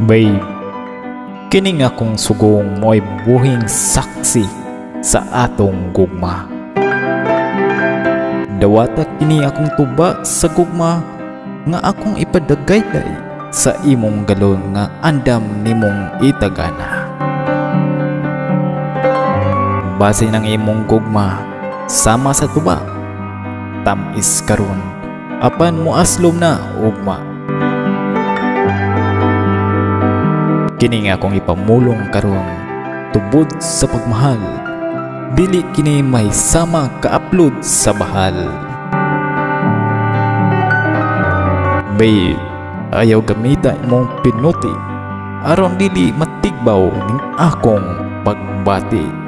Babe, kining akong sugong mo'y buhing saksi sa atong gugma. Dawata kini akong tuba sa gugma nga akong ipadagayday sa imong galon nga andam nimong itagana. Base ng imong gugma sama sa tuba, tamis karon apan muaslom na ugma. Kini nga akong ipamulong karon tubod sa pagmahal, dili kini may sama ka-upload sa bahal. Babe, ayaw gamita imong pinuti aron dili matigbaw ning akong pagbati.